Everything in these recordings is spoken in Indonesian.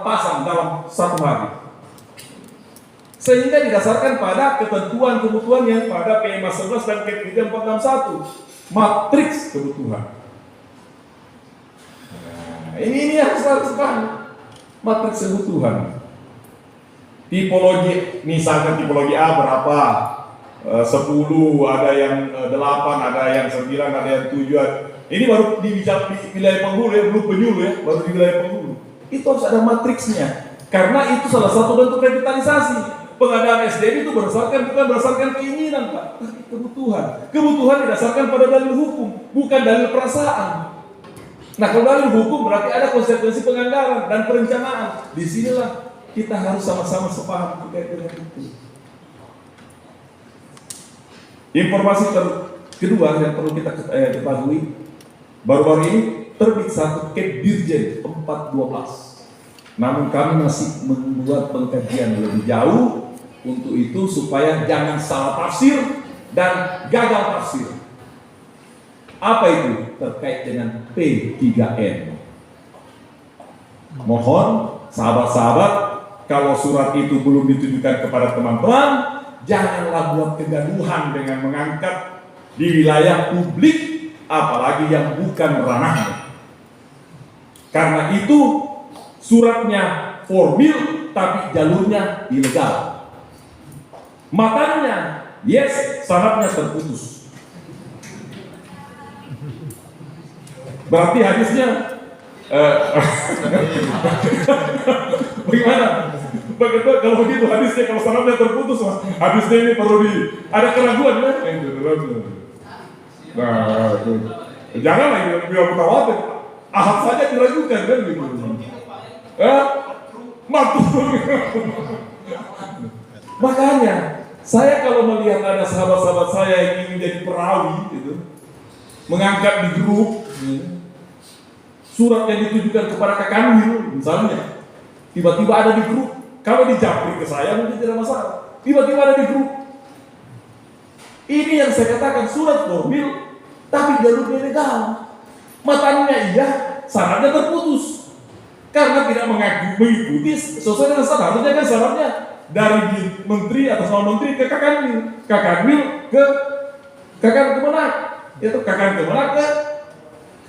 pasang dalam satu hari. Sehingga didasarkan pada kebutuhan yang pada PMA 11 dan KPD 461, matriks kebutuhan. Nah, ini yang harus paham, matriks kebutuhan. Tipologi, misalnya tipologi A berapa? 10, ada yang 8, ada yang 9, ada yang 7. Ini baru di wilayah penghulu ya, belum penyuluh ya, baru di wilayah penghulu. Itu harus ada matriksnya, karena itu salah satu bentuk revitalisasi. Pengadaan SDM itu bukan berdasarkan keinginan, Pak, tapi kebutuhan. Kebutuhan didasarkan pada dalil hukum, bukan dalil perasaan. Nah, kalau dalil hukum berarti ada konsekuensi penganggaran dan perencanaan. Disinilah kita harus sama-sama sepaham terkait dengan itu. Informasi kedua yang perlu kita ketahui, baru-baru ini terbit satu Cap Dirjen 412. Namun kami masih membuat pengkajian lebih jauh untuk itu supaya jangan salah tafsir dan gagal tafsir. Apa itu? Terkait dengan P3N. Mohon sahabat-sahabat, kalau surat itu belum ditujukan kepada teman-teman, janganlah buat kegaduhan dengan mengangkat di wilayah publik, apalagi yang bukan ranahnya. Karena itu suratnya formil tapi jalurnya ilegal. Makanya yes, syaratnya terputus. Berarti hadisnya bagaimana? Bagaimana kalau begitu hadisnya, kalau syaratnya terputus, hadisnya ini perlu ada keraguan ya? Nah, janganlah ini biar mutawatir. Ahad saja diragukan kan gitu. Makanya saya kalau melihat ada sahabat-sahabat saya yang ingin menjadi perawi gitu, mengangkat di grup surat yang ditujukan kepada Kakanwil misalnya, tiba-tiba ada di grup, kalau dijapri ke saya mungkin tidak masalah, tiba-tiba ada di grup. Ini yang saya katakan surat formil tapi jalurnya legal. Matanya iya, syaratnya terputus karena tidak mengikuti sesuai dengan syarat. Harusnya kan syaratnya dari menteri atau sama menteri ke Kakanwil ke Kemenak, itu Kemenak ke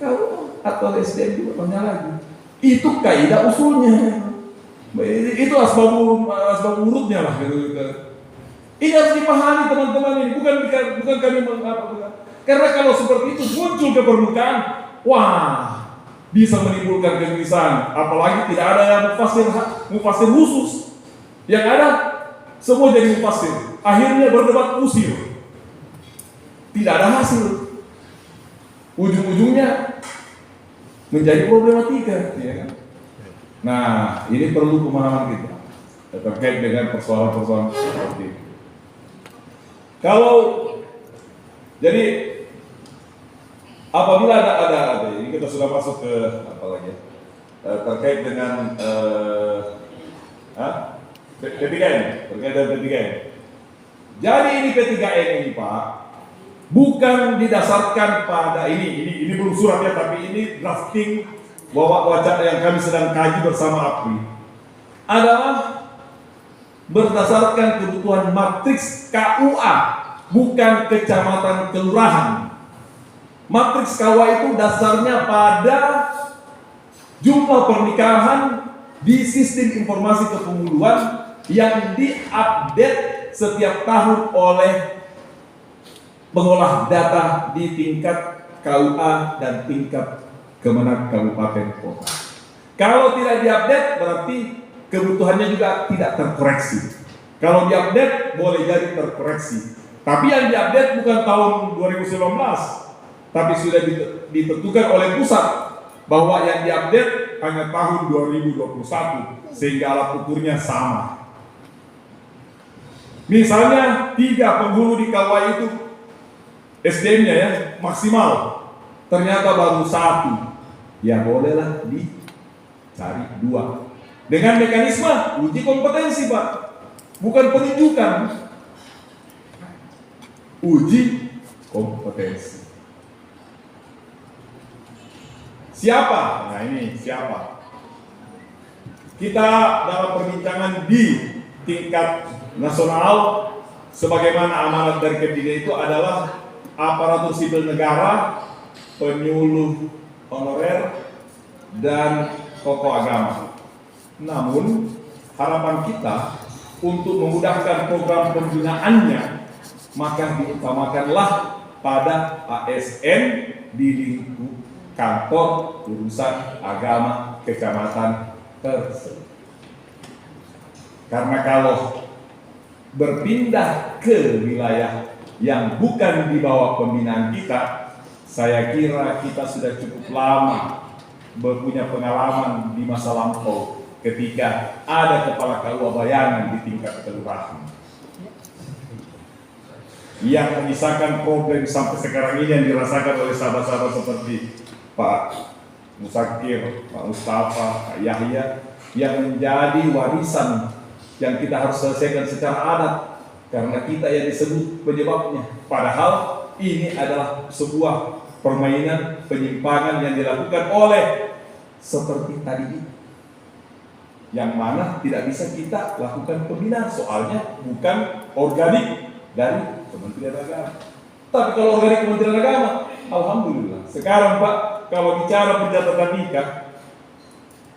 kalau atau SDM juga banyak lagi. Itu kaidah usulnya. Itu asbab urutnya lah gitu. Ini harus dipahami teman-teman ini, bukan kami mengapa. Karena kalau seperti itu muncul ke permukaan, wah, bisa menimbulkan kegelisahan. Apalagi tidak ada yang mufasir khusus. Yang ada semua jadi mufasir. Akhirnya berdebat usir. Tidak ada hasil. Ujung-ujungnya menjadi problematika, ya kan? Nah, ini perlu pemahaman kita terkait dengan persoalan-persoalan seperti itu. Kalau jadi apabila ada ini kita sudah masuk ke apa lagi terkait dengan P3N, terkait dengan P3N. Jadi ini P3N ini Pak, bukan didasarkan pada ini belum suratnya, tapi ini drafting wacana yang kami sedang kaji bersama APRI, adalah berdasarkan kebutuhan matriks KUA, bukan kecamatan kelurahan. Matriks KUA itu dasarnya pada jumlah pernikahan di sistem informasi kepenguruan yang diupdate setiap tahun oleh pengolah data di tingkat KUA dan tingkat Kemenak Kabupaten Kota. Kalau tidak diupdate berarti kebutuhannya juga tidak terkoreksi. Kalau diupdate boleh jadi terkoreksi. Tapi yang diupdate bukan tahun 2019, tapi sudah ditentukan oleh pusat bahwa yang diupdate hanya tahun 2021, sehingga alat ukurnya sama. Misalnya 3 penghulu di KUA itu SDM-nya ya maksimal, ternyata baru 1, ya bolehlah dicari 2 dengan mekanisme uji kompetensi Pak, bukan penunjukan, uji kompetensi. Siapa? Nah ini siapa? kita dalam perbincangan di tingkat nasional, sebagaimana amanat dari Kemdikbud itu adalah aparatur sipil negara, penyuluh honorer, dan tokoh agama. Namun harapan kita untuk memudahkan program pembinaannya, maka diutamakanlah pada ASN di lingkup kantor urusan agama kecamatan tersebut. Karena kalau berpindah ke wilayah yang bukan di bawah pembinaan kita, saya kira kita sudah cukup lama berpunya pengalaman di masa lampau ketika ada kepala KUA bayangan di tingkat kelurahan yang menyisakan problem sampai sekarang ini yang dirasakan oleh sahabat-sahabat seperti Pak Musakir, Pak Mustafa, Pak Yahya, yang menjadi warisan yang kita harus selesaikan secara adat karena kita yang disebut penyebabnya. Padahal ini adalah sebuah permainan penyimpangan yang dilakukan oleh seperti tadi ini, yang mana tidak bisa kita lakukan pembinaan, soalnya bukan organik dari Kementerian Agama. Tapi kalau organik Kementerian Agama, alhamdulillah. Sekarang Pak, kalau bicara pencatatan nikah,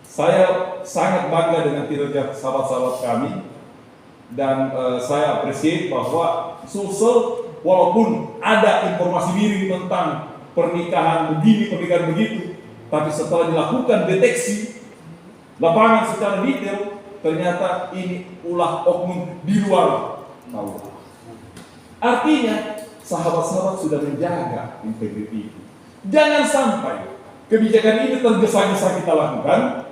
saya sangat bangga dengan kinerja sahabat-sahabat kami, dan saya apresiasi bahwa Sulsel walaupun ada informasi miring tentang pernikahan begini, pernikahan begitu, tapi setelah dilakukan deteksi lapangan secara detail, ternyata ini ulah oknum di luar KUA. Artinya sahabat-sahabat sudah menjaga integriti itu. Jangan sampai kebijakan ini tergesa-gesa kita lakukan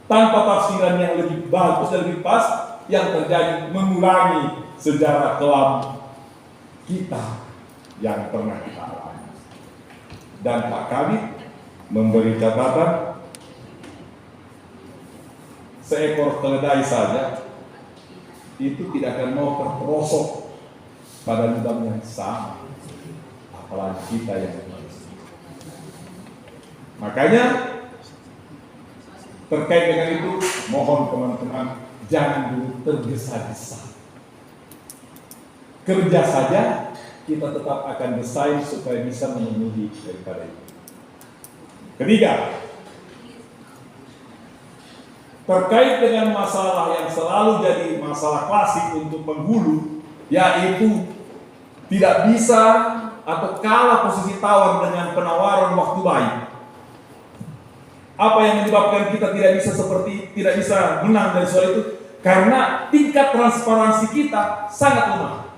tanpa tafsiran yang lebih bagus dan lebih pas, yang terjadi mengulangi sejarah kelam kita yang pernah kita alami. Dan Pak Kabid memberi catatan, seekor keledai saja itu tidak akan mau terperosok pada lubang yang sama, apalagi kita yang manusia. Makanya terkait dengan itu, mohon teman-teman jangan dulu tergesa-gesa. Kerja saja kita tetap akan bersaing supaya bisa memenuhi daripada itu. Ketiga, terkait dengan masalah yang selalu jadi masalah klasik untuk penghulu, yaitu tidak bisa atau kalah posisi tawar dengan penawaran waktu baik. Apa yang menyebabkan kita tidak bisa menang dari soal itu? Karena tingkat transparansi kita sangat lemah.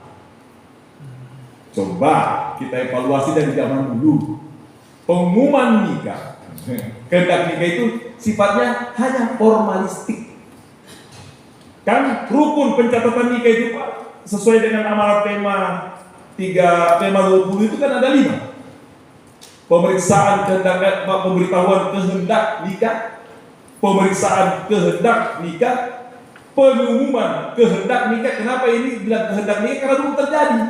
Coba kita evaluasi dari zaman dulu. Pengumuman nikah, kehendak nikah itu sifatnya hanya formalistik. Kan rukun pencatatan nikah itu Pak, sesuai dengan amanat tema 20 itu kan ada 5. Pemeriksaan kehendak, pemberitahuan kehendak nikah, pemeriksaan kehendak nikah, pengumuman kehendak nikah. Kenapa ini bilang kehendak nikah? Karena belum terjadi.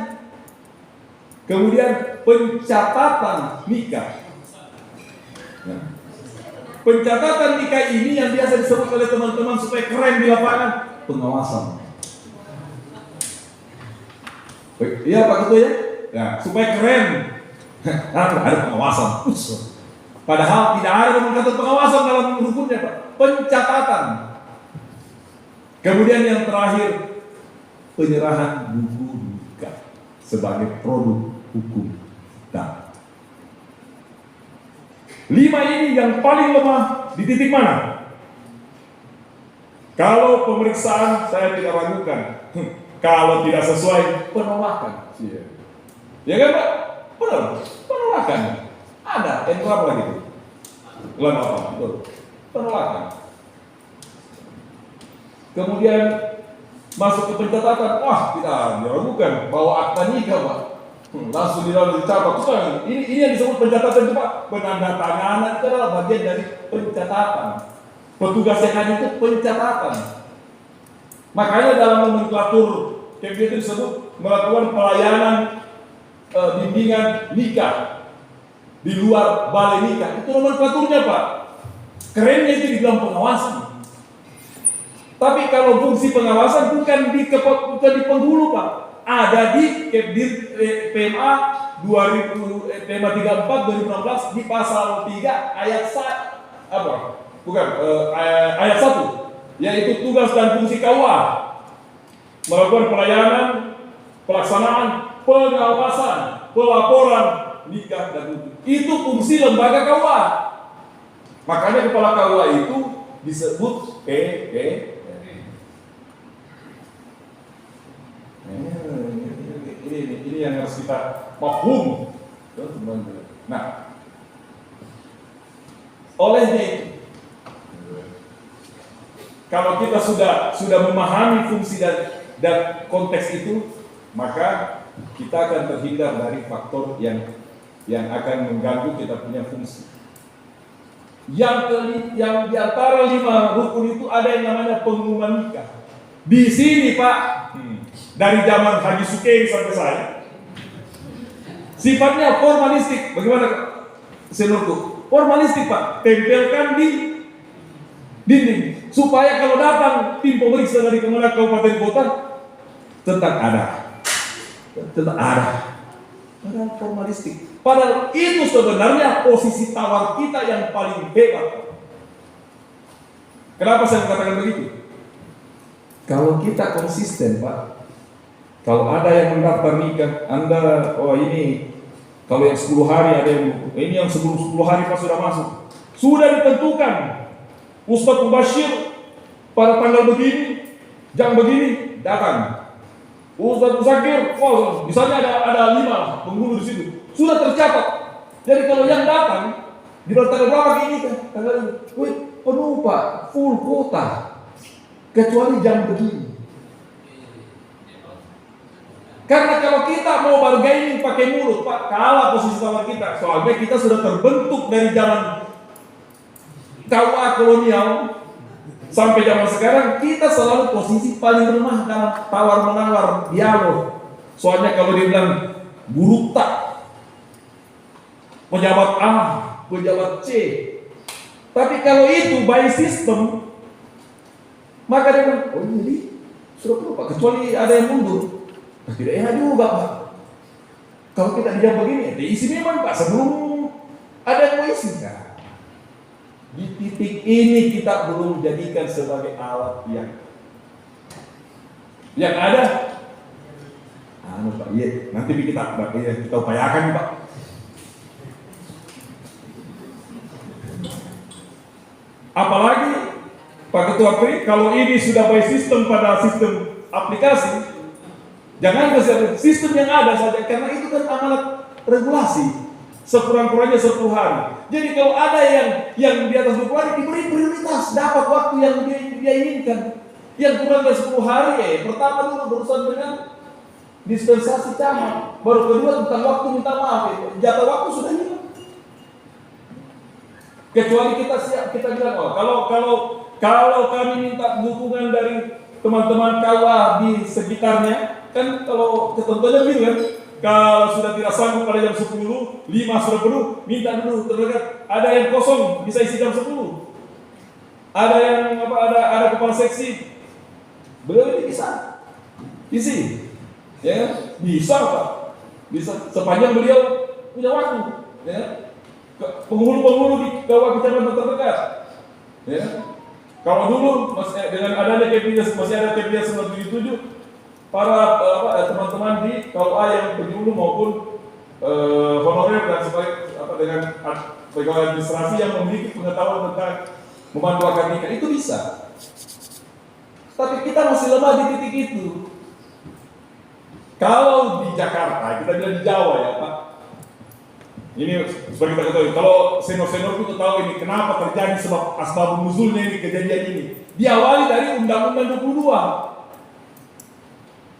Kemudian pencatatan nikah. Nah, pencatatan nikah ini yang biasa disebut oleh teman-teman supaya keren di lapangan, pengawasan. Iya Pak Ketua ya? Nah, supaya keren. Ada pengawasan. Padahal tidak ada yang mengatur pengawasan dalam rukunnya Pak. Pencatatan. Kemudian yang terakhir, penyerahan buku nikah sebagai produk hukum kita. 5 ini yang paling lemah di titik mana? Kalau pemeriksaan saya tidak ragukan. Kalau tidak sesuai, penolakan. Ya kan Pak? Benar, penolakan. Ada, berapa lagi itu? Apa? Betul. Penolakan. Kemudian masuk ke pencatatan, wah tidak diragukan bahwa akta nikah Pak. Langsung dicatat. Ini yang disebut pencatatan itu Pak. Penandatanganan itu adalah bagian dari pencatatan. Petugas yang ada itu pencatatan. Makanya dalam nomenklatur Kemdikbud itu disebut melakukan pelayanan bimbingan nikah di luar balai nikah. Itu nomenklaturnya Pak. Kerennya itu dibilang pengawasan. Tapi kalau fungsi pengawasan bukan di penghulu, Pak. Ada di Kepdir PMA 2034 2016 di pasal 3 ayat 1 apa? Bukan ayat 1, yaitu tugas dan fungsi KUA melakukan pelayanan, pelaksanaan, pengawasan, pelaporan nikah dan itu fungsi lembaga KUA. Makanya kepala KUA itu disebut PP. Ini yang harus kita paham. Nah, olehnya itu, kalau kita sudah memahami fungsi dan konteks itu, maka kita akan terhindar dari faktor yang akan mengganggu kita punya fungsi. Yang di antara 5 rukun itu ada yang namanya pengumuman nikah. Di sini, Pak, dari zaman Haji Sukeri sampai saya, sifatnya formalistik. Bagaimana, Senurku? Formalistik, Pak. Tempelkan di dinding supaya kalau datang tim pemeriksa dari kemana kabupaten kota tentang padahal formalistik. Padahal itu sebenarnya posisi tawar kita yang paling hebat. Kenapa saya mengatakan begitu? Kalau kita konsisten, Pak, kalau ada yang mendaftar nikah, Anda, ini kalau yang 10 hari ada yang ini yang sebelum 10 hari pas sudah masuk, sudah ditentukan Ustadz Mubashir pada tanggal begini, jam begini datang. Ustadz Musakir, misalnya ada 5 penghulu di situ, sudah tercatat. Jadi kalau yang datang di tanggal berapa ini kan? Tanggal ini, penuh, Pak, full kota, kecuali jam begini. Karena kalau kita mau bargaining pakai mulut, Pak, kalah posisi tawar kita. Soalnya kita sudah terbentuk dari zaman KUA kolonial sampai zaman sekarang, kita selalu posisi paling lemah dalam tawar-menawar dialog. Soalnya kalau dia bilang buruk tak, pejabat A, pejabat C. Tapi kalau itu by system, maka dia bilang, oh ini sudah perlu, Pak, kecuali ada yang mundur. Tidak enak juga, Pak. Kalau kita dijawab begini, diisi memang, Pak, sebelum ada yang mau isi. Nah, di titik ini kita belum jadikan sebagai alat yang ada. Pak, iya, nanti kita upayakan, Pak. Apalagi Pak Ketua Pri, kalau ini sudah by system pada sistem aplikasi, jangan ke sistem yang ada saja, karena itu kan amanat regulasi. Sekurang-kurangnya 10 hari. Jadi kalau ada yang di atas 20 hari diberi prioritas, dapat waktu yang dia inginkan. Yang kurang dari 10 hari, pertama dulu berurusan dengan dispensasi camat, baru kedua tentang waktu minta maaf. Jatah waktu sudah hilang. Kecuali kita bilang, kalau kami minta dukungan dari teman-teman KUA di sekitarnya, kan kalau ketentuannya gitu kan. Kalau sudah tidak sanggup pada jam 10, 5 sudah penuh, minta dulu terdekat. Ada yang kosong, bisa isi jam 10. Ada yang ada kepala seksi, beliau ini bisa isi, ya bisa, Pak. Bisa sepanjang beliau punya waktu, ya. Penghulu di bawah kecamatan terdekat, ya. Kalau dulu dengan adanya KPI masih ada KPI 977. Para teman-teman di KUA yang penyuluh maupun honorer dan dengan pegawai administrasi yang memiliki pengetahuan tentang memandu akad nikah itu bisa. Tapi kita masih lemah di titik itu. Kalau di Jakarta, kita bilang di Jawa ya, Pak. Ini seperti kita ketahui, kalau senior-senior itu tahu ini kenapa terjadi sebab asbabun nuzulnya ini, kejadian ini. Diawali dari Undang-Undang 22.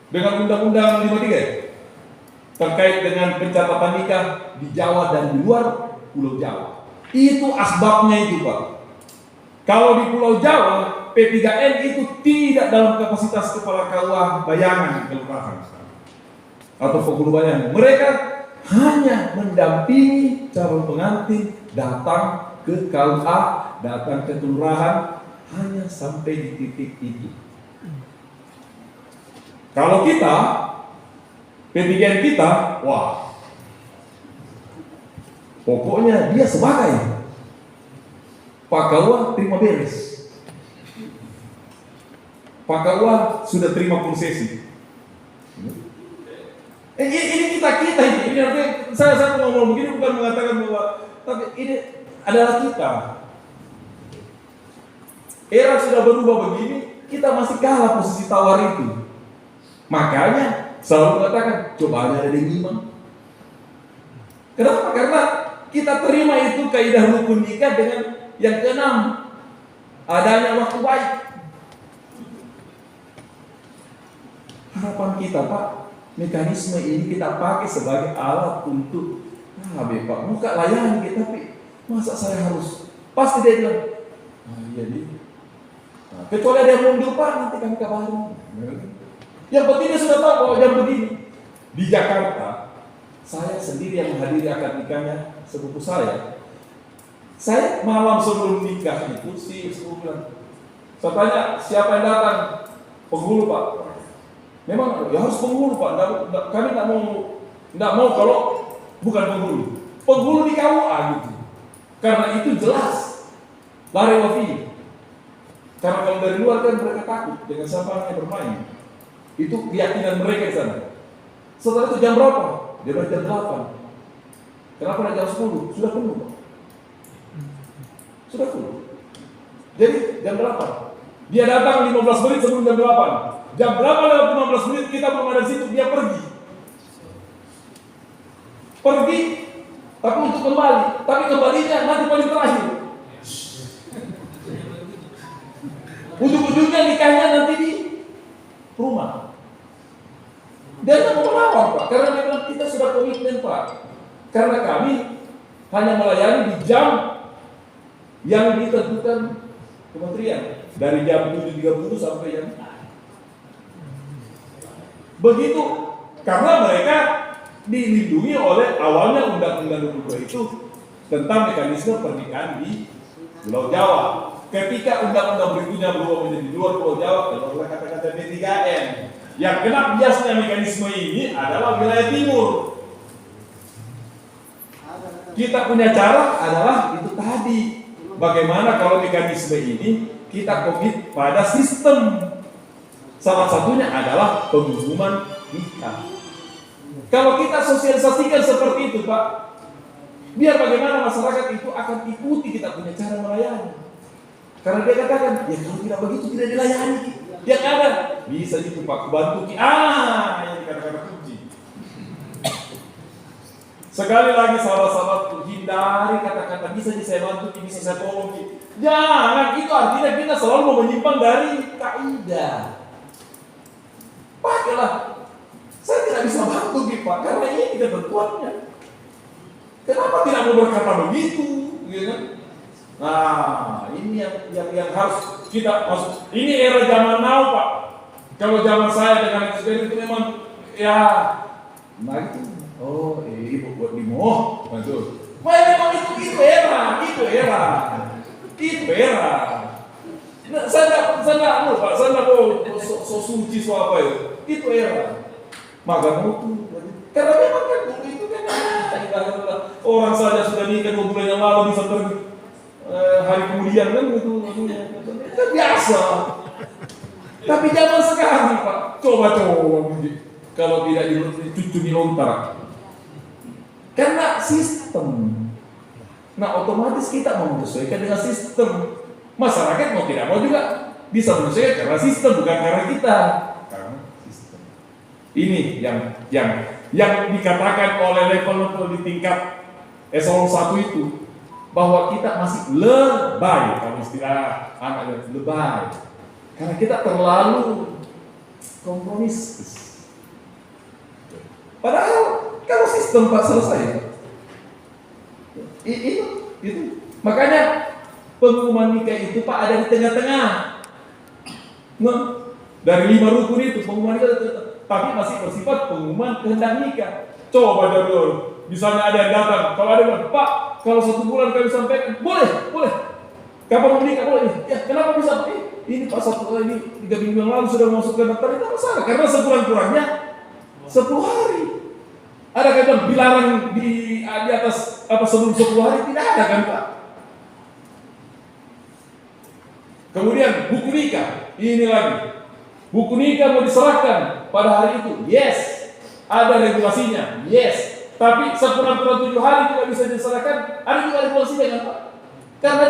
Dengan Undang-Undang 53 terkait dengan pencatatan nikah di Jawa dan di luar Pulau Jawa. Itu asbabnya itu, Pak. Kalau di Pulau Jawa, P3N itu tidak dalam kapasitas kepala KUA bayangan kelurahan atau penghulu bayangan. Mereka hanya mendampingi calon pengantin datang ke KUA, datang ke kelurahan, hanya sampai di titik itu. Kalau kita, pemikiran kita, wah, pokoknya dia sebagai Pak Kawa terima beres. Pak Kawa sudah terima konsesi. Ini kita ini artinya saya ngomong begini bukan mengatakan bahwa, tapi ini adalah kita. Era sudah berubah begini, kita masih kalah posisi tawar itu. Makanya selalu mengatakan coba ada yang iman. Kenapa? Karena kita terima itu kaidah rukun nikah dengan yang keenam, adanya waktu baik. Harapan kita, Pak, mekanisme ini kita pakai sebagai alat untuk Pak, buka layani kita, tapi masa saya harus, pasti dia bilang, iya nih. Kecuali ada yang mundur, Pak, nanti kami kabarin. Yang penting dia sudah tahu bahwa jam begini. Di Jakarta, saya sendiri yang menghadiri akad nikahnya sepupu saya. Saya malam sebelum nikah itu si sepupu bilang, saya tanya siapa yang datang? Penghulu, Pak. Memang ya harus penghulu, Pak. Kami nggak mau kalau bukan penghulu. Penghulu di KUA gitu. Karena itu jelas lari wafi. Karena kalau dari luar kan mereka takut dengan siapa yang bermain. Itu keyakinan mereka di sana. Setelah itu jam berapa? Dia bilang jam 8. Kenapa tidak jam 10? Sudah penuh, Pak. Sudah penuh. Jadi jam 8. Dia datang 15 menit sebelum jam 8. Jam berapa lewat 15 menit kita belum ada di situ, dia pergi. Pergi, tapi untuk kembali. Tapi kembalinya nanti paling terakhir. Ujung-ujungnya nikahnya nanti di rumah. Dia tidak mau melawan, Pak, karena memang kita sudah komitmen, Pak. Karena kami hanya melayani di jam yang ditentukan kementerian, dari jam 7.30 sampai jam begitu, karena mereka dilindungi oleh awalnya Undang-Undang 22 itu tentang mekanisme pernikahan di Pulau Jawa. Ketika undang-undang berikutnya berubah menjadi luar Pulau Jawa, keluarlah kata-kata B3N. Yang kena biasnya mekanisme ini adalah wilayah timur. Kita punya cara adalah itu tadi. Bagaimana kalau mekanisme ini kita komit pada sistem. Salah satunya adalah pengumuman nikah. Kalau kita sosialisasikan seperti itu, Pak, biar bagaimana masyarakat itu akan ikuti kita punya cara melayani. Karena dia katakan, ya kalau tidak begitu tidak dilayani. Yang ada bisa itu, Pak, bantu yang dikatakan kunci. Sekali lagi sahabat-sahabat, hindari kata-kata bisa saya bantu, bisa saya tolong. Jangan, itu artinya kita selalu mau menyimpang dari kaidah. Pakailah. Saya tidak bisa bantu, Pak, karena ini ketentuannya. Kenapa tidak mau berkata begitu? Gitu kan? Nah, ini yang harus kita masuk. Ini era zaman now, Pak. Kalau zaman saya dengan experience itu memang ya, nah itu. Oh, ibu buat limo, betul. Memang itu era. Nah, saya nggak Pak. Saya nggak mau so suci apa itu. Itu era. Maka mutu. Karena memang kan dulu itu kan orang saja sudah nikah 2 bulan yang lalu bisa pergi. Hari kemudian kan gitu, itu biasa. Tapi zaman sekarang, Pak, coba kalau tidak dicuci di lontar, karena sistem. Nah, otomatis kita mau menyesuaikan dengan sistem. Masyarakat mau tidak mau juga bisa menyesuaikan karena sistem, bukan karena kita. Karena sistem. Ini yang dikatakan oleh level di tingkat eselon 1 itu. Bahwa kita masih lebay, kalau istilah anak lebay, karena kita terlalu kompromis. Padahal kalau sistem Pak selesai, itu makanya pengumuman nikah itu, Pak, ada di tengah-tengah. Nah, dari 5 rukun itu pengumuman nikah, tapi masih bersifat pengumuman kehendak nikah. Coba dulu, misalnya ada yang datang, kalau ada yang Pak, kalau 1 bulan kami sampaikan, boleh. Kapan menikah? Ya, kenapa bisa? Ini Pak ini 3 minggu yang lalu sudah masuk ke daftar, itu masalah. Karena sekurang-kurangnya 10 hari. Ada kan bilangan di atas sebelum 10 hari? Tidak ada kan Pak? Kemudian buku nikah, ini lagi. Buku nikah mau diserahkan pada hari itu, yes. Ada regulasinya, yes. Tapi sekurang-kurang 7 hari juga bisa diserahkan, ada juga regulasinya kan Pak? Karena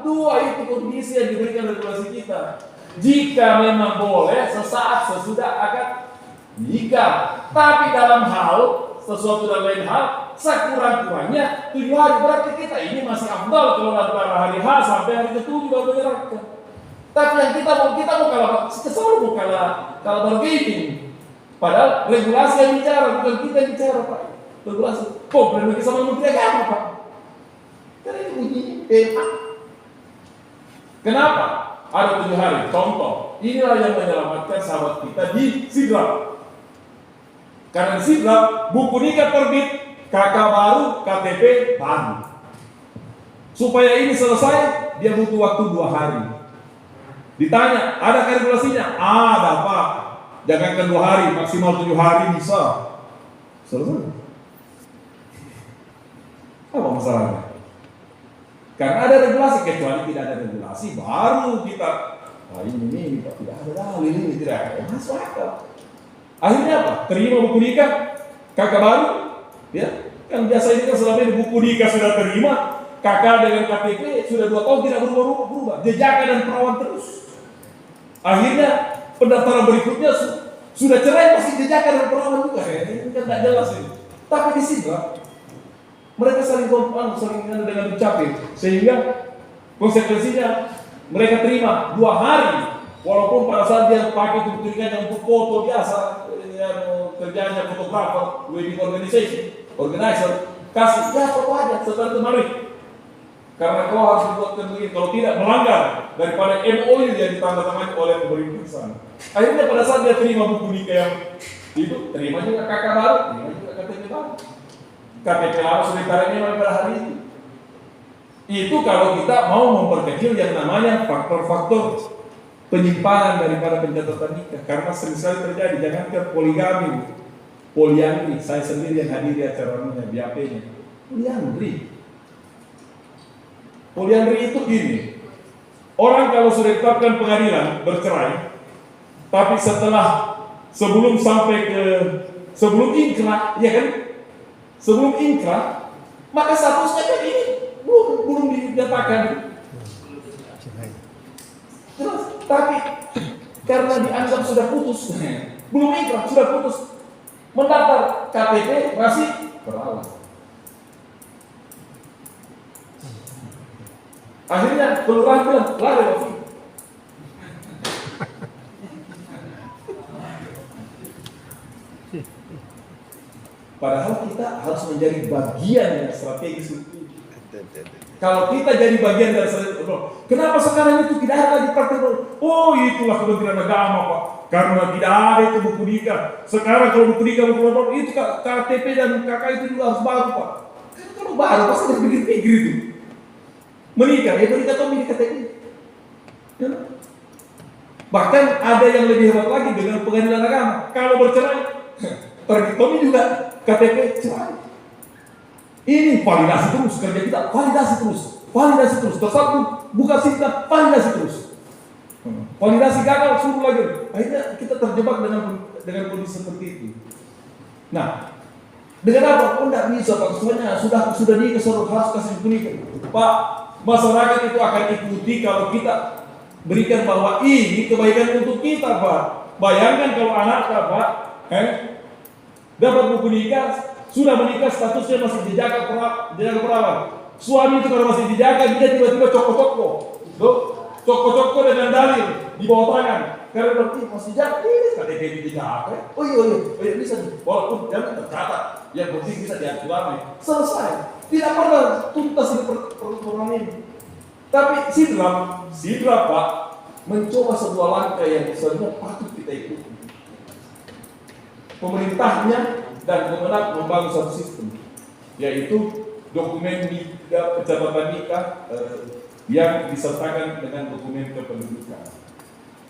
dua itu kondisi yang diberikan regulasi kita. Jika memang boleh sesaat sesudah akad nikah, tapi dalam hal sesuatu dan lain hal sekurang-kurangnya 7 hari, berarti kita ini masih afdal kalau antara hari H sampai hari ke-7 baru menyerahkan. Tapi yang kita mau kalah bargaining. Padahal regulasi yang bicara, bukan kita yang bicara Pak. Regulasi. Problem lagi sama Menteri Agama Pak. Karena ini bunyinya Kenapa? Ada 7 hari. Contoh, inilah yang menyelamatkan sahabat kita di Sidrap. Karena di Sidrap, buku nikah terbit, kakak baru, KTP baru. Supaya ini selesai, dia butuh waktu 2 hari. Ditanya, ada regulasinya? Ada Pak. Jangankan 2 hari, maksimal 7 hari bisa. Selesai. Apa masalahnya? Karena ada regulasi, kecuali tidak ada regulasi, baru kita ini Pak, tidak ada dalil, ini tidak ada. Masuk akal. Akhirnya apa? Terima buku nikah, kakak baru, ya. Kan biasa ini kan selama ini buku nikah sudah terima, kakak dengan KTP sudah 2 tahun tidak berubah, jejakan dan perawan terus. Akhirnya pendaftaran berikutnya sudah cerai masih jejakan dan perawan juga. Ini kan tidak jelas ini. Tapi di sini mereka saling kompak, saling dengan ucapin, sehingga konsekuensinya mereka terima 2 hari, walaupun pada saat dia pakai untuk untuk foto biasa, kerjanya fotografer, wedding organizer, kasih ya foto aja setelah kemarin. Karena kau harus dibuatkan begini, kalau tidak melanggar daripada MOU yang ditandatangani oleh pemerintah sana. Akhirnya pada saat dia terima buku nikah yang itu, terima juga kakak baru, terima juga KTP baru. KTP lama sudah ditarik pada hari itu. Itu kalau kita mau memperkecil yang namanya faktor-faktor penyimpangan daripada pencatatan nikah. Karena sering sekali terjadi, jangankan poligami, poliandri. Saya sendiri yang hadir di acaranya, BAP-nya. Poliandri itu gini, orang kalau sudah ditetapkan pengadilan bercerai, tapi sebelum ingkrah, ya kan? Sebelum ingkrah, maka statusnya kan ini belum dinyatakan. Terus, tapi karena dianggap sudah putus, belum ingkrah sudah putus, mendaftar KTP masih perawan. Akhirnya kelurahan bilang, lari Wafi. Padahal kita harus menjadi bagian yang strategis itu. Kalau kita jadi bagian dari strategis, kenapa sekarang itu tidak ada lagi praktek? Oh, itulah Kementerian Agama Pak. Karena tidak ada itu buku nikah. Sekarang kalau buku nikah itu KTP dan KK itu juga harus baru Pak. Kalau baru pasti harus pikir-pikir itu. Menikah atau menikah KTP. Ya. Bahkan ada yang lebih hebat lagi dengan pengadilan agama. Kalau bercerai, tergitomi juga KTP cerai. Ini validasi terus kerja kita, validasi terus. Tersatu buka sistem, validasi terus. Validasi gagal suruh lagi. Akhirnya kita terjebak dengan kondisi seperti itu. Nah, dengan apa? Oh, tidak bisa Pak, soalnya sudah nikah harus kasih nikah. Pak, masyarakat itu akan ikuti kalau kita berikan bahwa ini kebaikan untuk kita Pak. Bayangkan kalau anak Pak dapat buku nikah, sudah menikah, statusnya masih dijaga perawan. Suami itu kalau masih dijaga, dia tiba-tiba coko-coko dengan dalil di bawah tangan. Karena berarti masih jaga, ini KTP dijaga. Oh iya bisa nih. Walaupun jangan tercatat, yang penting bisa diakui. Selesai. Tidak pernah tuntas di persoalan ini. Tapi Sidrap Pak mencoba sebuah langkah yang sebenarnya patut kita ikuti. Pemerintahnya dan Kemenak membangun satu sistem, yaitu dokumen nikah, pencatatan nikah yang disertakan dengan dokumen kependudukan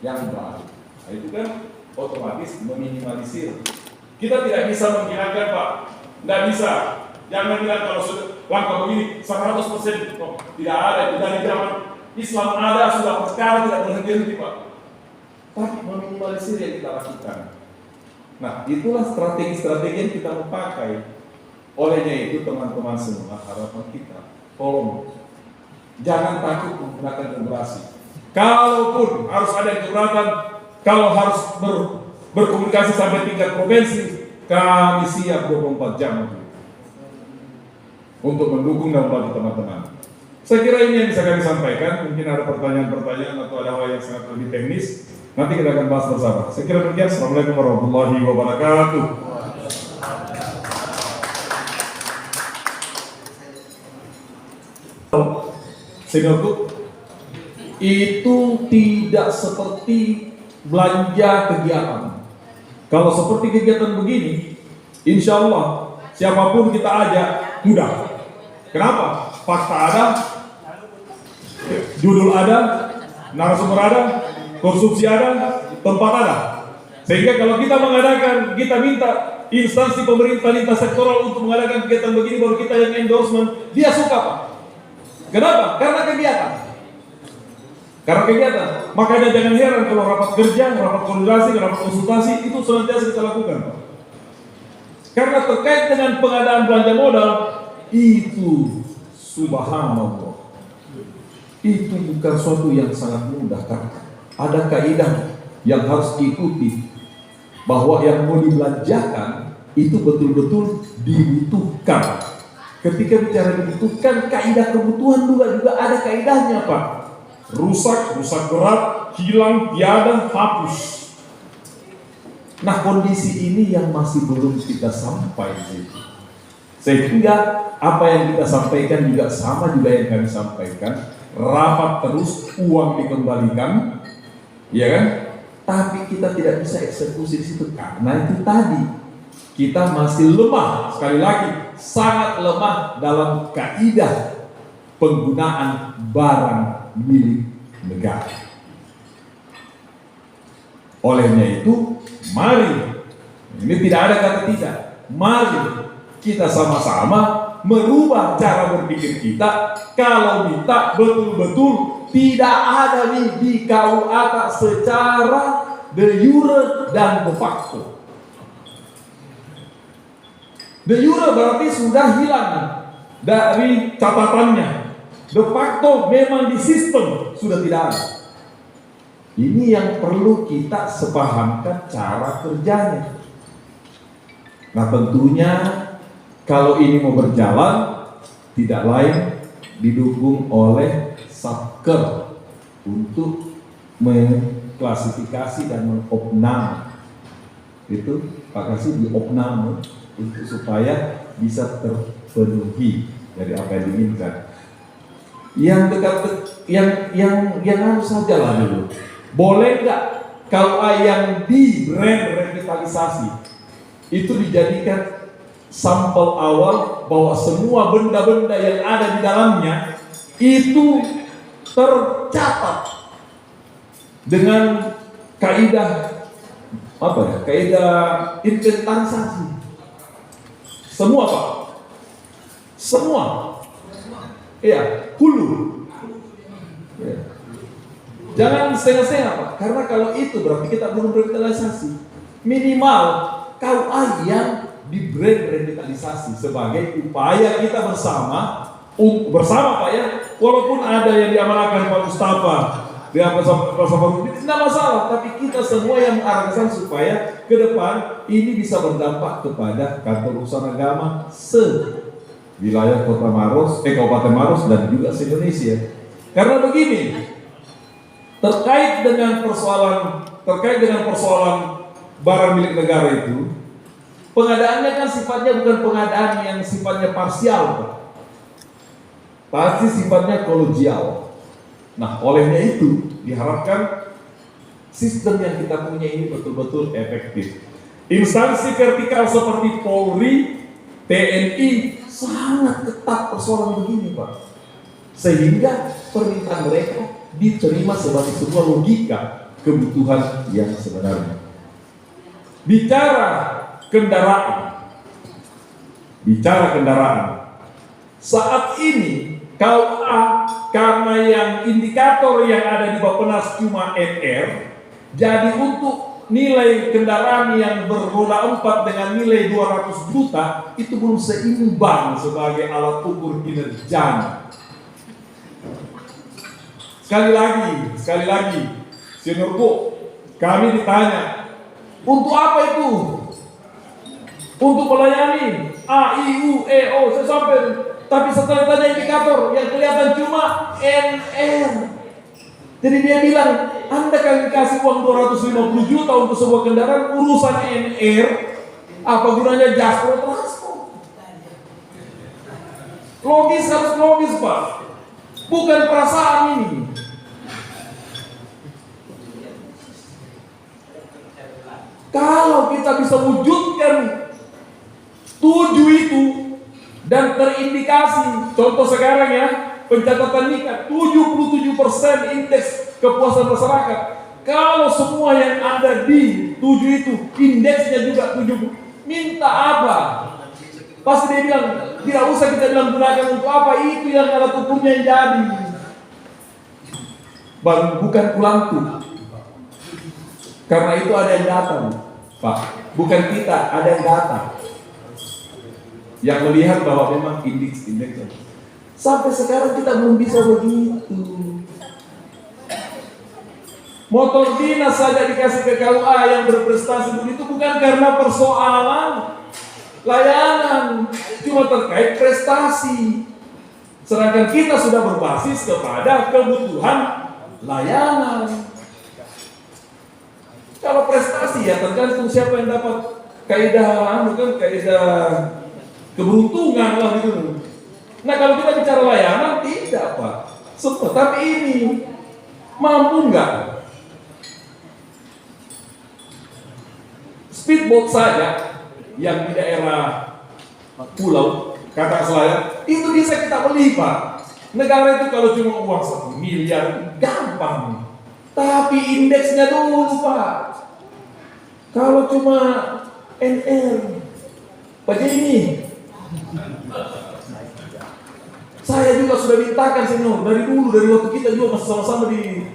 yang baru. Nah, itu kan otomatis meminimalisir. Kita tidak bisa menghilangkan, Pak. Tidak bisa. Jangan bilang kalau sudah langkah begini 100% tidak ada. Itu dari zaman Islam ada, sudah perkara tidak berhenti, Pak. Tapi meminimalisir yang kita lakukan. Nah, itulah strategi-strategi yang kita mau pakai. Olehnya itu teman-teman semua, harapan kita, tolong jangan takut menggunakan demokrasi. Kalaupun harus ada keberatan, kalau harus berkomunikasi sampai tingkat provinsi, kami siap 24 jam untuk mendukung dan membantu teman-teman. Saya kira ini yang bisa kami sampaikan. Mungkin ada pertanyaan-pertanyaan atau ada hal yang sangat lebih teknis. Nanti kita akan bahas bersama. Saya kira demikian. Assalamualaikum warahmatullahi wabarakatuh. Seniorku, itu tidak seperti belanja kegiatan. Kalau seperti kegiatan begini, insya Allah siapapun kita ajak mudah. Kenapa? Fakta ada, judul ada, narasumber ada, konsumsi ada, tempat ada. Sehingga kalau kita mengadakan, kita minta instansi pemerintah lintas sektoral untuk mengadakan kegiatan begini, baru kita yang endorsement, dia suka, Pak. Kenapa? Karena kegiatan. Karena kegiatan. Makanya jangan heran kalau rapat kerja, rapat koordinasi, rapat konsultasi itu senantiasa kita lakukan, Pak. Karena terkait dengan pengadaan belanja modal itu subhanallah. Itu bukan suatu yang sangat mudah, kan? Ada kaidah yang harus diikuti bahwa yang mau dibelanjakan itu betul-betul dibutuhkan. Ketika bicara dibutuhkan, kaidah kebutuhan juga ada kaidahnya, Pak. Rusak berat, hilang, tiada, hapus. Nah, kondisi ini yang masih belum kita sampai gitu. Sehingga apa yang kita sampaikan juga sama juga yang kami sampaikan. Rapat terus, uang dikembalikan, ya kan? Tapi kita tidak bisa eksekusi di situ karena itu tadi kita masih lemah, sekali lagi sangat lemah dalam kaidah penggunaan barang milik negara. Olehnya itu, mari, ini tidak ada kata tidak, mari kita sama-sama merubah cara berpikir kita. Kalau minta betul-betul tidak ada nih di KUA secara de jure dan de facto. De jure berarti sudah hilang dari catatannya. De facto memang di sistem sudah tidak ada. Ini yang perlu kita sepahamkan cara kerjanya. Nah, tentunya kalau ini mau berjalan, tidak lain didukung oleh Satker untuk mengklasifikasi dan mengopnam. Itu Pak Kasih diopnam untuk supaya bisa terpenuhi dari apa yang diinginkan. Yang dekat, yang harus saja lah dulu. Boleh nggak kalau yang di revitalisasi itu dijadikan sampel awal bahwa semua benda-benda yang ada di dalamnya itu tercatat dengan kaidah apa ya? Kaidah inventarisasi. Semua, Pak. Semua. Iya, hulu. Ya. Jangan setengah-setengah, Pak. Karena kalau itu berarti kita belum revitalisasi. Minimal KUA yang di brand revitalisasi sebagai upaya kita bersama Pak ya. Walaupun ada yang diamanahkan Pak Mustafa, dia tidak masalah, tapi kita semua yang mengarahkan supaya ke depan ini bisa berdampak kepada kantor urusan agama wilayah Kota Maros, Kabupaten Maros dan juga se-Indonesia. Karena begini, terkait dengan persoalan barang milik negara itu, pengadaannya kan sifatnya bukan pengadaan yang sifatnya parsial, pasti sifatnya kolegial. Nah, olehnya itu diharapkan sistem yang kita punya ini betul-betul efektif. Instansi vertikal seperti Polri, TNI sangat ketat persoalan begini, Pak. Sehingga permintaan mereka diterima sebagai sebuah logika kebutuhan yang sebenarnya. Bicara kendaraan. Saat ini KUA karena yang indikator yang ada di Bappenas cuma NR, jadi untuk nilai kendaraan yang beroda 4 dengan nilai 200 juta itu belum seimbang sebagai alat ukur kinerjanya. Sekali lagi, seniorku, kami ditanya, untuk apa itu? Untuk melayani A, I, U, E, O, saya sampai. Tapi setelah tanya indikator yang kelihatan cuma NR. Jadi dia bilang, Anda kan kasih uang 250 juta untuk sebuah kendaraan, urusan NR, apa gunanya Jakpro Transport? Logis, harus logis Pak. Bukan perasaan ini. Kalau kita bisa wujudkan 7 itu dan terindikasi, contoh sekarang ya, pencatatan nikah 77% indeks kepuasan masyarakat. Kalau semua yang ada di 7 itu indeksnya juga 70, minta apa? Pasti dia bilang, tidak usah kita bilang gunakan untuk apa, itu yang alat ukurnya yang jadi. Bukan kulantu. Karena itu ada yang datang, Pak. Bukan kita, ada yang datang. Yang melihat bahwa memang indeks-indeksnya. Sampai sekarang kita belum bisa begitu. Motor dinas saja dikasih ke KUA yang berprestasi begitu bukan karena persoalan layanan, cuma terkait prestasi. Sedangkan kita sudah berbasis kepada kebutuhan layanan. Kalau prestasi ya tergantung siapa yang dapat kaidah keberuntungan lah gitu. Nah kalau kita bicara layanan tidak Pak. Tapi ini mampu nggak? Speedboat saja yang di daerah pulau Kakak Selayar itu bisa kita beli Pak. Negara itu kalau cuma uang 1 miliar gampang. Tapi indeksnya dulu Pak. Kalau cuma NR, Pak Jenny, saya juga sudah mintakan senior dari dulu, dari waktu kita juga masih sama-sama di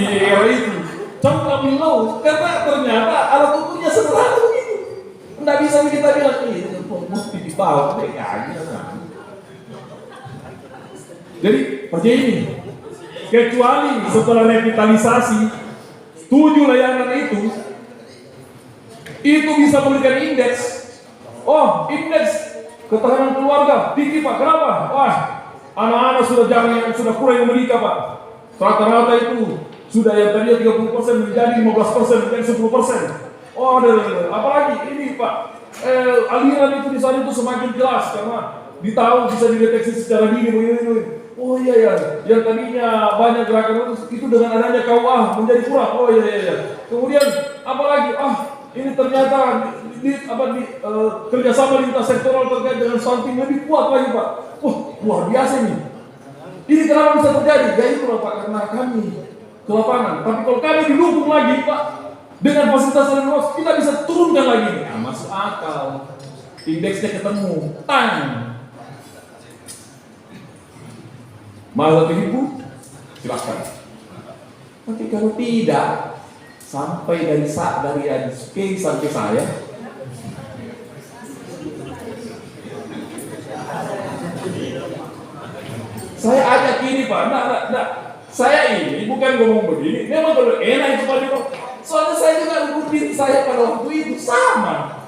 era itu. Coba bilang, karena ternyata alat ukurnya sederhana begitu. Nggak bisa kita bilang ini mesti dibawa kayak gitu. Jadi Pak Jenny, kecuali setelah revitalisasi 7 layanan itu bisa memberikan indeks. Oh, indeks ketahanan keluarga tinggi Pak. Kenapa? Wah, anak-anak sudah kurang yang menikah Pak. Rata-rata itu sudah yang tadinya 30% menjadi 15%, menjadi 10%. Oh, apalagi ini Pak, aliran itu di sana itu semakin jelas karena ditahu bisa dideteksi secara dini begini. Oh iya ya, yang tadinya banyak gerakan itu dengan adanya KUA menjadi kurang. Oh iya. Kemudian apalagi ini ternyata kerjasama lintas sektoral terkait dengan stunting lebih kuat lagi Pak. Wah luar biasa nih. Ini kenapa bisa terjadi? Ya itulah Pak, karena kami ke lapangan. Tapi kalau kami didukung lagi Pak dengan fasilitas yang luas, kita bisa turunkan lagi. Nah, masuk akal. Indeksnya ketemu. Mau lebih Ibu? Silakan. Tapi kalau tidak, sampai dari Adik sampai saya, saya ajak ini Pak, enggak. Saya ini bukan ngomong begini, memang kalau enak itu Pak. Soalnya saya juga ikutin saya pada waktu itu sama.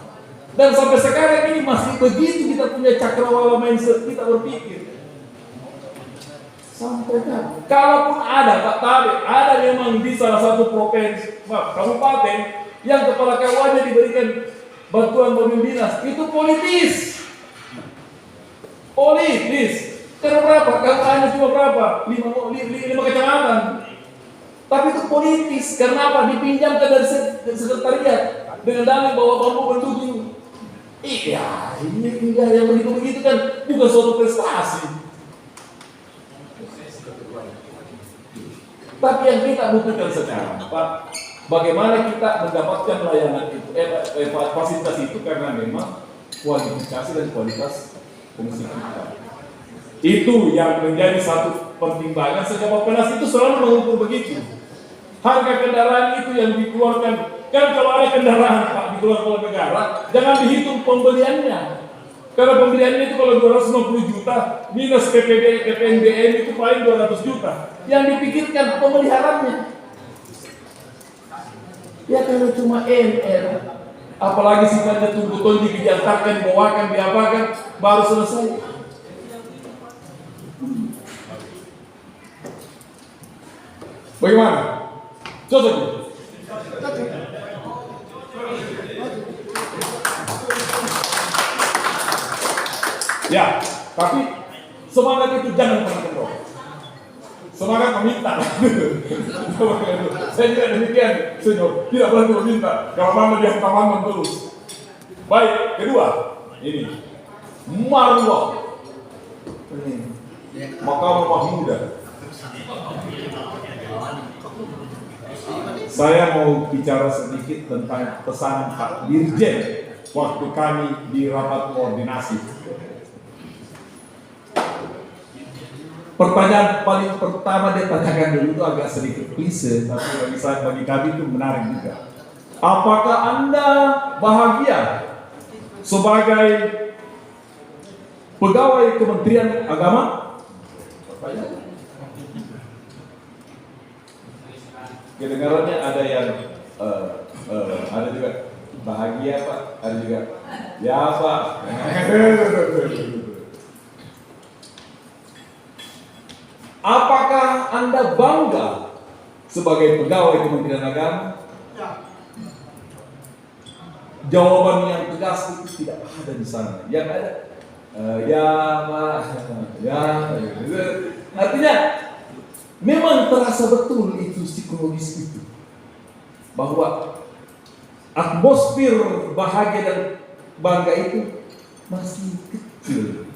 Dan sampai sekarang ini masih begitu kita punya cakrawala mindset kita berpikir. Sampai kan, kalaupun ada Pak Tabe, ada memang di salah satu provinsi, kabupaten yang kepala KUA-nya diberikan bantuan mobil dinas, itu politis. Karena berapa? KUA-nya cuma berapa? 5 kecamatan. Tapi itu politis, karena apa? Dipinjamkan dari sekretariat dengan dalih bahwa bambu bentuk ini. Iya, ini pinjam yang begitu kan bukan suatu prestasi. Tapi yang kita butuhkan sekarang, Pak, bagaimana kita mendapatkan layanan itu, fasilitas itu, karena memang kualifikasi dan kualitas fungsi kita. Itu yang menjadi satu pertimbangan sehingga Bappenas itu selalu mengukur begitu. Harga kendaraan itu yang dikeluarkan, kan kalau ada kendaraan Pak dikeluarkan oleh negara, jangan dihitung pembeliannya. Karena pembeliannya itu kalau 250 juta minus PPNBM itu paling 200 juta. Yang dipikirkan pemeliharaannya. Ya kalau cuma MR, apalagi sifatnya tunggu-tunggu dijantarkan, bawakan, diapakan, baru selesai. Bagaimana? Cocok. Ya, tapi semangat itu jangan pernah kendor. Semangat meminta. Saya juga demikian, Senyor. Tidak boleh meminta. Kalau mana dia tamangan terus. Baik, kedua, ini marwah. Maka Mahmudah. Saya mau bicara sedikit tentang pesan Pak Dirjen waktu kami di rapat koordinasi. Pertanyaan paling pertama dia tanyakan dulu itu agak sedikit klise, tapi bagi kami itu menarik juga. Apakah Anda bahagia sebagai pegawai Kementerian Agama? Kedengarannya ada yang ada juga bahagia Pak, ada juga ya Pak. Apakah Anda bangga sebagai pegawai Kementerian Agama? Jawaban yang tegas itu tidak ada di sana. Yang ada ya Pak, ya. Artinya memang terasa betul itu psikologis itu, bahwa atmosfer bahagia dan bangga itu masih kecil.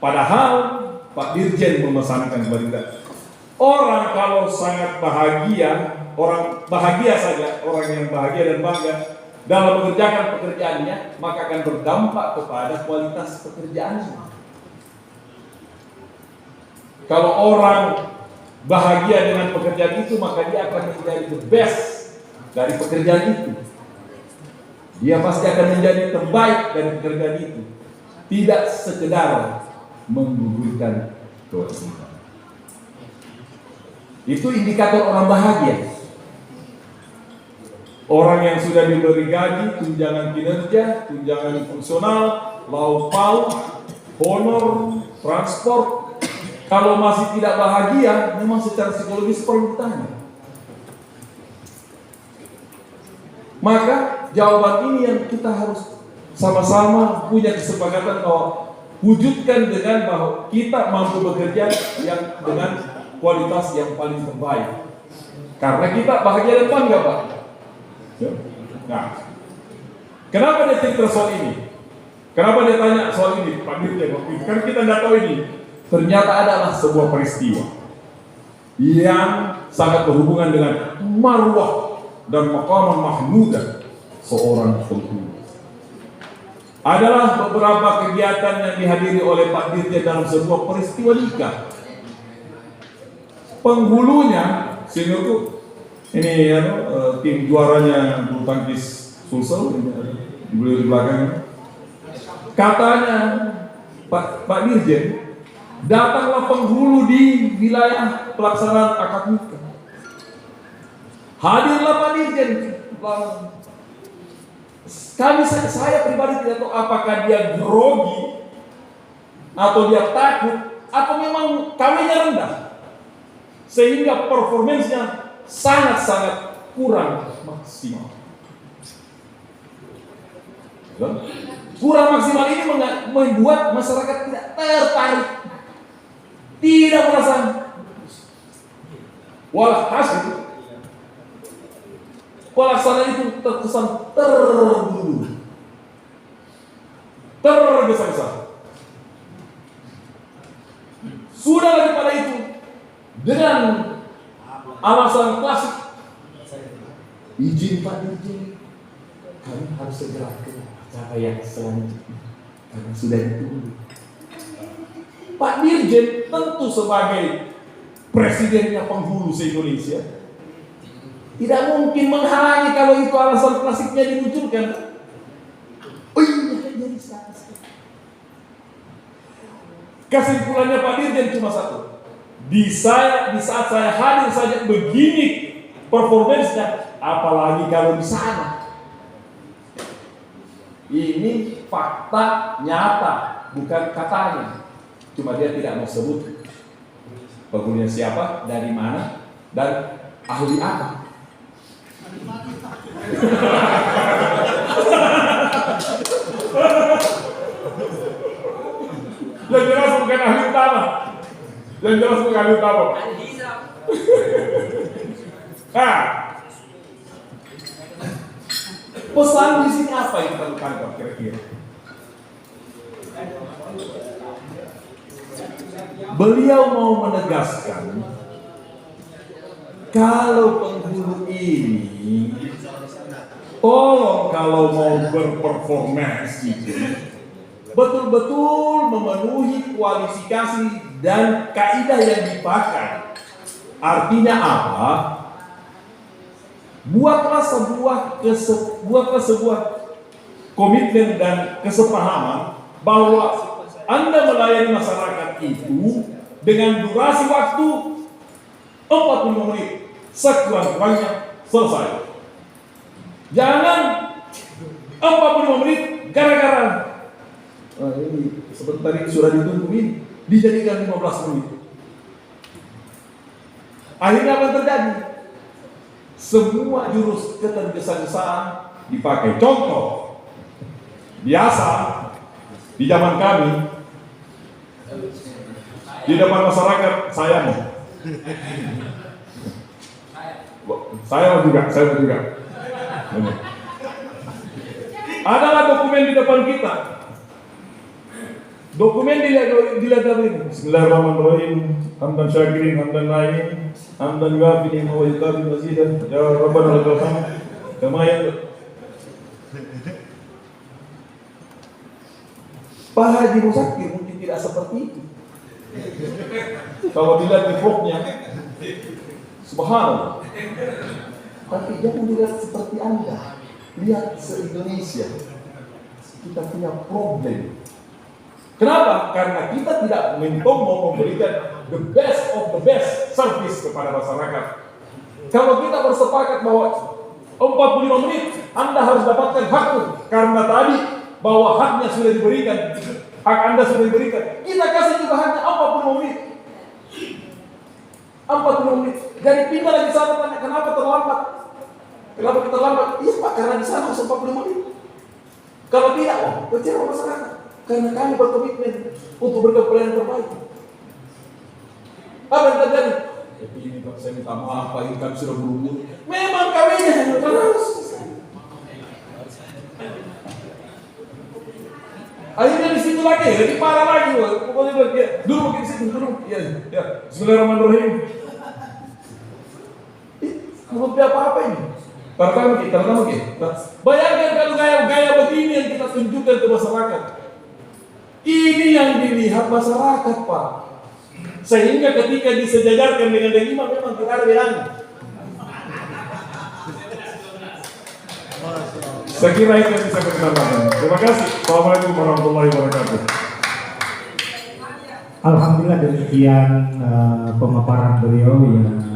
Padahal Pak Dirjen memesankan kepada kita, orang kalau sangat bahagia, orang bahagia saja, orang yang bahagia dan bangga dalam mengerjakan pekerjaannya, maka akan berdampak kepada kualitas pekerjaannya. Kalau orang bahagia dengan pekerjaan itu, maka dia akan menjadi the best dari pekerjaan itu. Dia pasti akan menjadi terbaik dari pekerjaan itu. Tidak sekedar menggugurkan kewajiban. Itu indikator orang bahagia. Orang yang sudah diberi gaji, tunjangan kinerja, tunjangan fungsional, lauk pauk, honor, transport, kalau masih tidak bahagia, memang secara psikologis perlu ditanya. Maka jawaban ini yang kita harus sama-sama punya kesepakatan bahwa wujudkan dengan bahwa kita mampu bekerja yang dengan kualitas yang paling terbaik. Karena kita bahagia dan bangga, Pak. Nah, kenapa dia cerita soal ini? Kenapa dia tanya soal ini, Pak Dirjen? Kan kita nggak tahu ini. Ternyata adalah sebuah peristiwa yang sangat berhubungan dengan marwah dan maqam mahmudah seorang penghulu. Adalah beberapa kegiatan yang dihadiri oleh Pak Dirjen dalam sebuah peristiwa nikah. Penghulunya, seniorku, ini tim juaranya bulu tangkis Sulsel, beliau di belakang. Katanya Pak Dirjen, datanglah penghulu di wilayah pelaksanaan akad nikah. Hadirlah Pak Dirjen. Saya pribadi tidak tahu apakah dia grogi atau dia takut atau memang kawinnya rendah sehingga performanya sangat-sangat kurang maksimal. Kurang maksimal ini membuat masyarakat tidak tertarik, tidak merasa. Walhasil pelaksanaan itu terkesan terburu-buru, tergesa-gesa. Sudah daripada itu, dengan alasan klasik, izin Pak Dirjen, kami harus segera ke acara yang selanjutnya karena sudah ditunggu. Pak Dirjen tentu sebagai presidennya penghulu se-Indonesia tidak mungkin menghalangi kalau itu alasan klasiknya dimunculkan. Oh iya, jadi status. Kesimpulannya Pak Dirjen cuma satu. Di saat saya hadir saja begini performance-nya, apalagi kalau di sana. Ini fakta nyata, bukan katanya. Cuma dia tidak mau sebut penghulunya siapa, dari mana, dan ahli apa. Yang jelas bukan ahli utama. Yang jelas bukan ahli utama. Nah, pesan di sini apa yang kita tangkap kira-kira? Beliau mau menegaskan kalau penghulu ini tolong kalau mau berperformance betul-betul memenuhi kualifikasi dan kaidah yang dipakai. Artinya apa? Buatlah sebuah komitmen dan kesepahaman bahwa Anda melayani masyarakat itu dengan durasi waktu 45 menit sekurang-kurangnya selesai. Jangan 45 menit gara-gara ini seperti tadi sudah ditungguin dijadikan 15 menit. Akhirnya apa yang terjadi? Semua jurus ketergesa-gesaan dipakai. Contoh biasa di zaman kami di depan masyarakat saya juga. Adalah dokumen di depan kita. Dokumen dilihat ini. Bismillahirrahmanirrahim. Hamdan syakirin, hamdan na'imin, hamdan ghafilin wa iqabin mazidan. Ya Rabbana lakal hamd. Kama Pak Haji Musakir mungkin tidak seperti itu. Kalau dilihat di vlognya, subhanallah. Tapi jangan dilihat seperti Anda. Lihat se-Indonesia. Kita punya problem. Kenapa? Karena kita tidak mau memberikan the best of the best service kepada masyarakat. Kalau kita bersepakat bahwa 45 menit Anda harus dapatkan hakmu, karena tadi bahwa haknya sudah diberikan, hak Anda sudah diberikan, kita kasih juga hanya 45 menit. 45 menit. Jadi pindah lagi sana tanya, kenapa terlambat? Kenapa kita lambat? Iya Pak, karena di sana harus 45 menit. Kalau tidak, kecewa masyarakat. Karena kami berkomitmen untuk berikan pelayanan terbaik. Apa yang terjadi? Ini Pak, saya minta maaf Pak, ini kami sudah berumur. Memang kami terus. Akhirnya di situ lagi, lebih parah lagi. Pokoknya ya, dulu mungkin di situ, dulu. Ya. Bismillahirrahmanirrahim. Belum apa-apa ini. Pertama kita. Bayangkan kalau gaya begini yang kita tunjukkan ke masyarakat. Ini yang dilihat masyarakat Pak. Sehingga ketika disejajarkan dengan yang imam memang tidak ada bedanya. Saya kira itu yang bisa kita sampaikan. Terima kasih. Assalamualaikum warahmatullahi wabarakatuh. Alhamdulillah demikian pemaparan beliau yang